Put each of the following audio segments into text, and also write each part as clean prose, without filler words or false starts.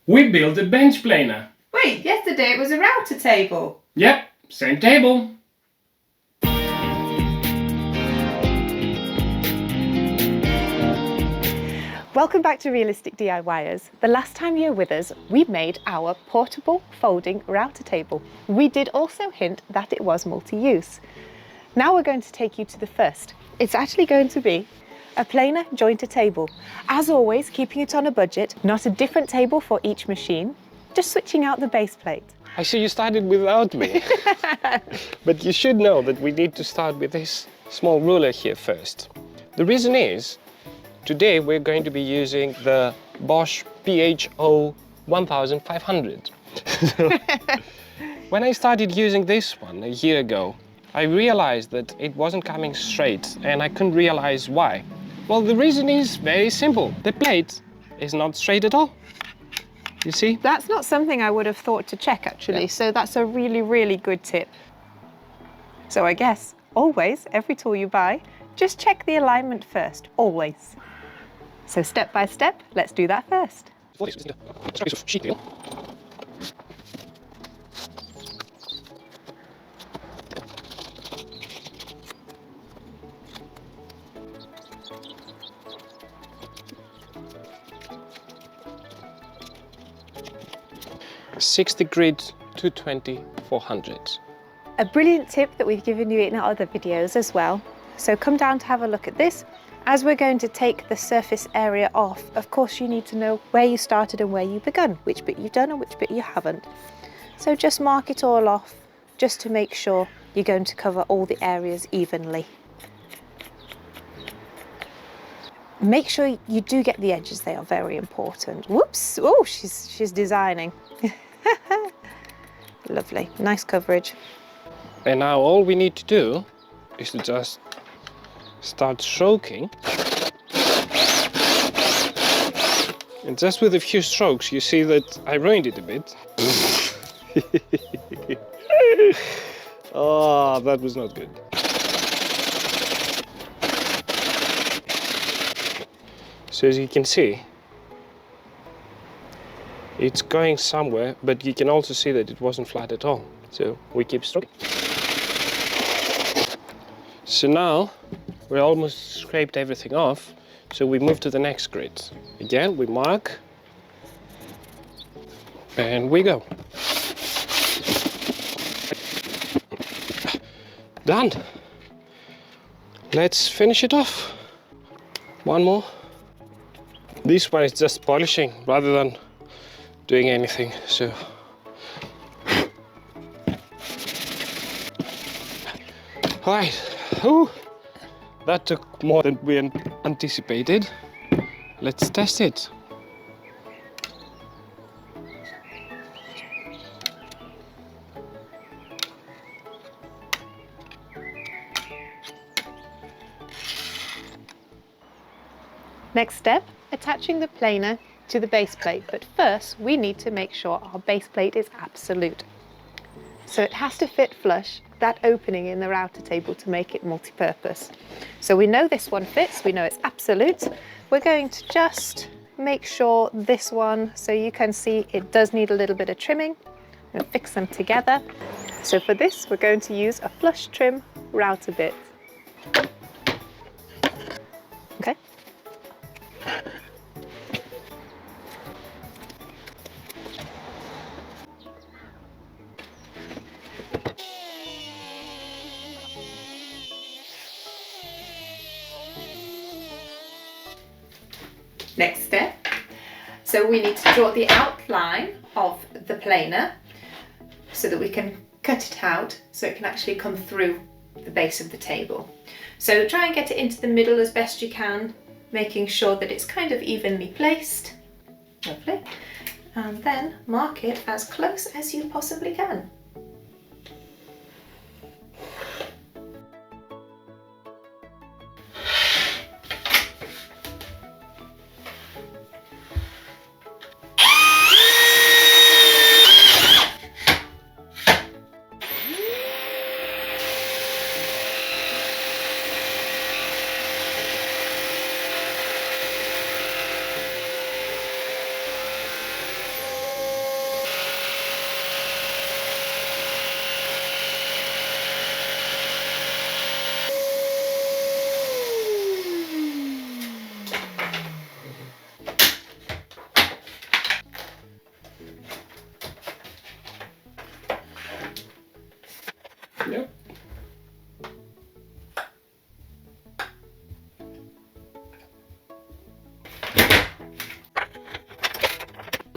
We built a bench planer. Wait, yesterday it was a router table. Yep, same table. Welcome back to Realistic DIYers. The last time you were with us, we made our portable folding router table. We did also hint that it was multi-use. Now we're going to take you to the first. It's actually going to be a planer jointer table. As always, keeping it on a budget, not a different table for each machine, just switching out the base plate. I see you started without me. But you should know that we need to start with this small ruler here first. The reason is, today we're going to be using the BOSCH PHO 1500. When I started using this one a year ago, I realized that it wasn't coming straight and I couldn't realize why. Well, the reason is very simple. The plate is not straight at all. You see? That's not something I would have thought to check actually, so that's a really, really good tip. So I guess, always, every tool you buy, just check the alignment first, always. So step by step, let's do that first. For this, we need a piece of sheet metal. .60 grit 220 400. A brilliant tip that we've given you in our other videos as well. So come down to have a look at this. As we're going to take the surface area off, of course you need to know where you started and where you begun, which bit you've done and which bit you haven't. So just mark it all off, just to make sure you're going to cover all the areas evenly. Make sure you do get the edges, they are very important. Whoops, oh, she's designing. Lovely, nice coverage. And now all we need to do is to just start stroking. And just with a few strokes, you see that I ruined it a bit. Oh, that was not good. So as you can see, it's going somewhere, but you can also see that it wasn't flat at all. So we keep stroking. So now we almost scraped everything off, so we move to the next grid. Again, we mark, and we go. Done. Let's finish it off. One more. This one is just polishing rather than doing anything, so. All right. Ooh, that took more than we anticipated. Let's test it. Next step, attaching the planer to the base plate, but first we need to make sure our base plate is absolute. So it has to fit flush that opening in the router table to make it multi-purpose. So we know this one fits, we know it's absolute. We're going to just make sure this one, so you can see it does need a little bit of trimming. We'll fix them together. So for this, we're going to use a flush trim router bit. Okay. Next step. So we need to draw the outline of the planer so that we can cut it out so it can actually come through the base of the table. So try and get it into the middle as best you can, making sure that it's kind of evenly placed. Lovely. And then mark it as close as you possibly can.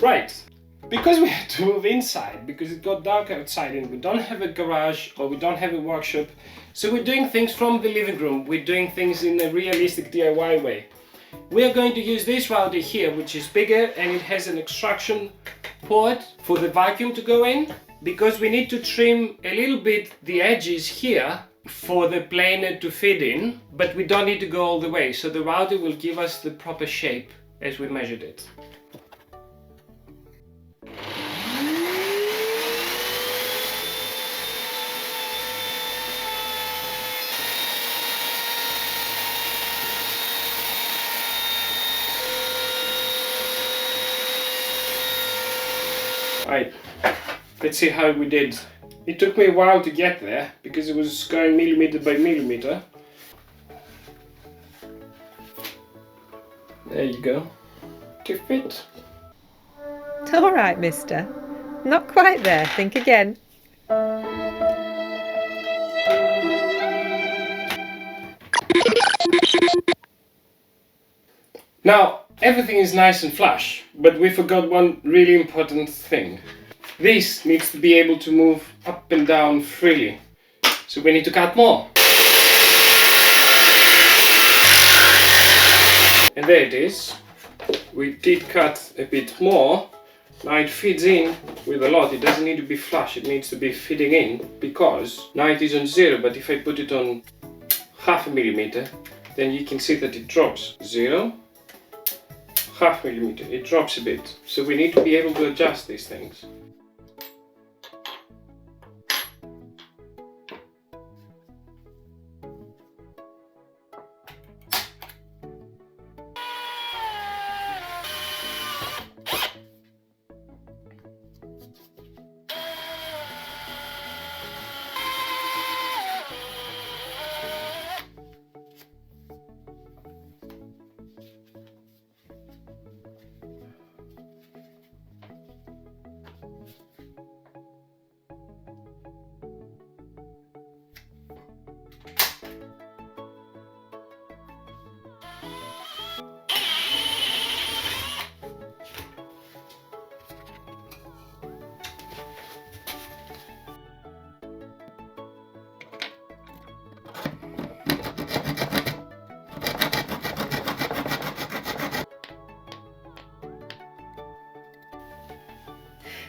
Right. Because we had to move inside, because it got dark outside and we don't have a garage or we don't have a workshop, so we're doing things from the living room. We're doing things in a realistic DIY way. We are going to use this router here, which is bigger and it has an extraction port for the vacuum to go in, because we need to trim a little bit the edges here for the planer to fit in, but we don't need to go all the way, so the router will give us the proper shape as we measured it. Right, let's see how we did. It took me a while to get there because it was going millimeter by millimeter. There you go. To fit. All right, mister. Not quite there. Think again. Now, everything is nice and flush, but we forgot one really important thing. This needs to be able to move up and down freely, so we need to cut more. And there it is. We did cut a bit more. Now it fits in with a lot. It doesn't need to be flush, it needs to be fitting in, because now it is on 0, but if I put it on 0.5 millimeter, then you can see that it drops. 0, 0.5 millimeter, it drops a bit. So we need to be able to adjust these things.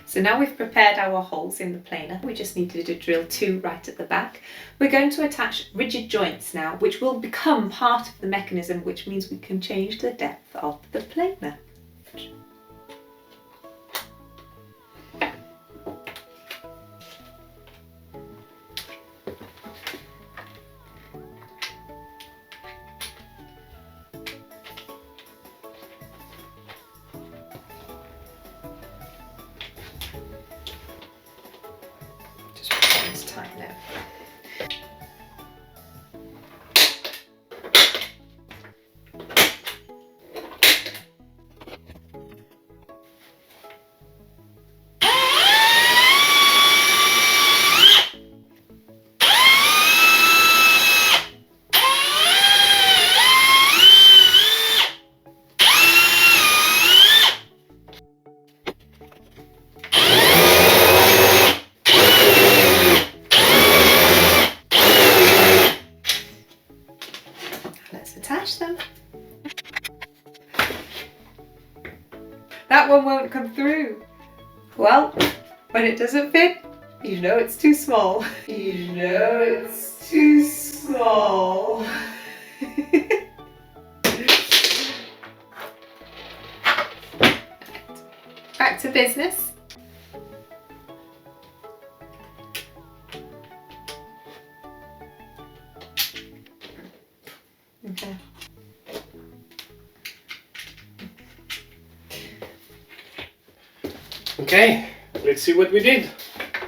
So now we've prepared our holes in the planer, we just needed to drill 2 right at the back. We're going to attach rigid joints now, which will become part of the mechanism, which means we can change the depth of the planer. Tight now. Let's attach them. That one won't come through. Well, when it doesn't fit, you know it's too small. You know it's too small. Back to business. Okay. Okay, let's see what we did.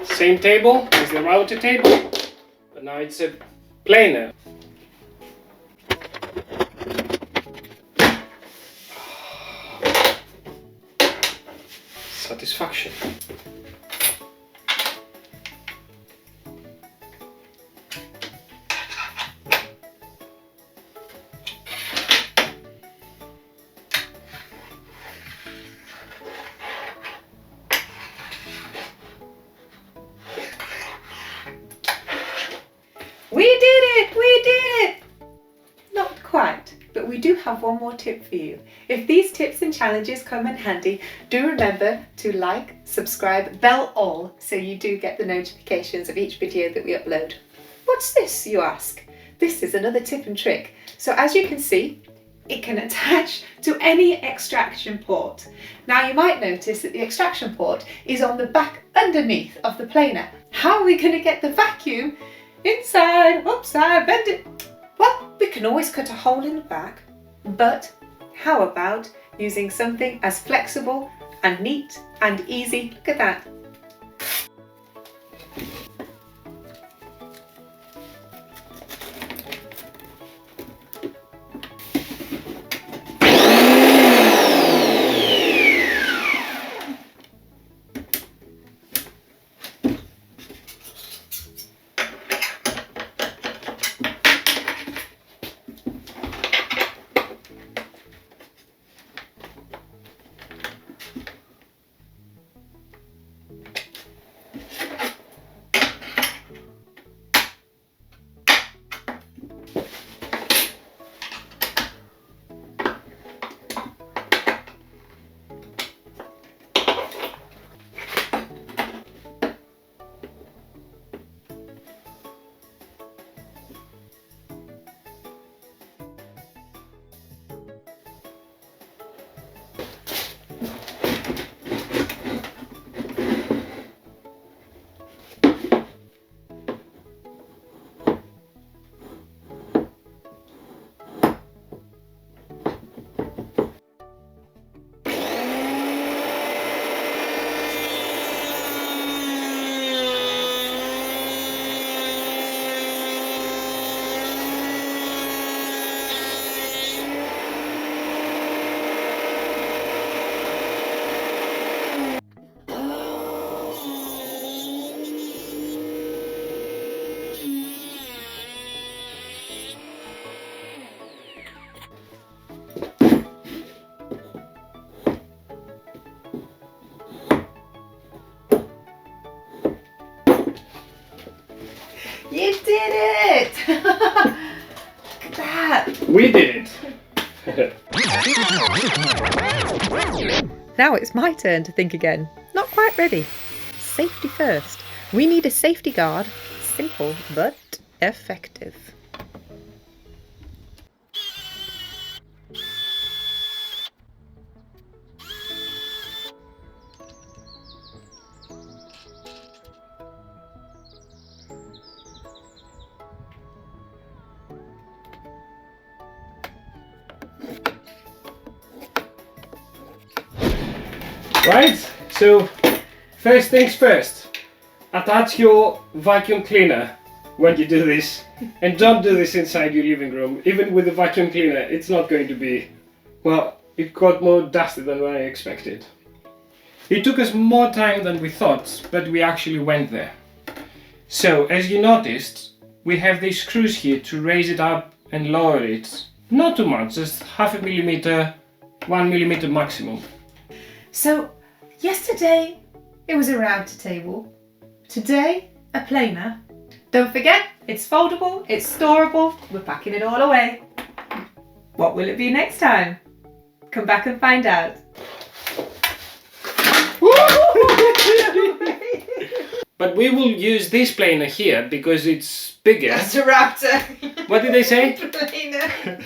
Same table as the router table, but now it's a planer. Satisfaction. we do have one more tip for you. If these tips and challenges come in handy, do remember to like, subscribe, bell all, so you do get the notifications of each video that we upload. What's this, you ask? This is another tip and trick. So as you can see, it can attach to any extraction port. Now you might notice that the extraction port is on the back underneath of the planer. How are we going to get the vacuum inside, upside, bend it? Well, we can always cut a hole in the back, but how about using something as flexible and neat and easy? Look at that. You did it! Look at that! We did it! Now it's my turn to think again. Not quite ready. Safety first. We need a safety guard. Simple but effective. Right, so first things first, attach your vacuum cleaner when you do this, and don't do this inside your living room. Even with the vacuum cleaner, it's not going to be, well, it got more dusty than what I expected. It took us more time than we thought, but we actually went there. So, as you noticed, we have these screws here to raise it up and lower it. Not too much, just 0.5 millimeter, 1 millimeter maximum. So, yesterday it was a router table. Today, a planer. Don't forget, it's foldable, it's storable, we're packing it all away. What will it be next time? Come back and find out. But we will use this planer here because it's bigger. That's a router. What did they say? Planer.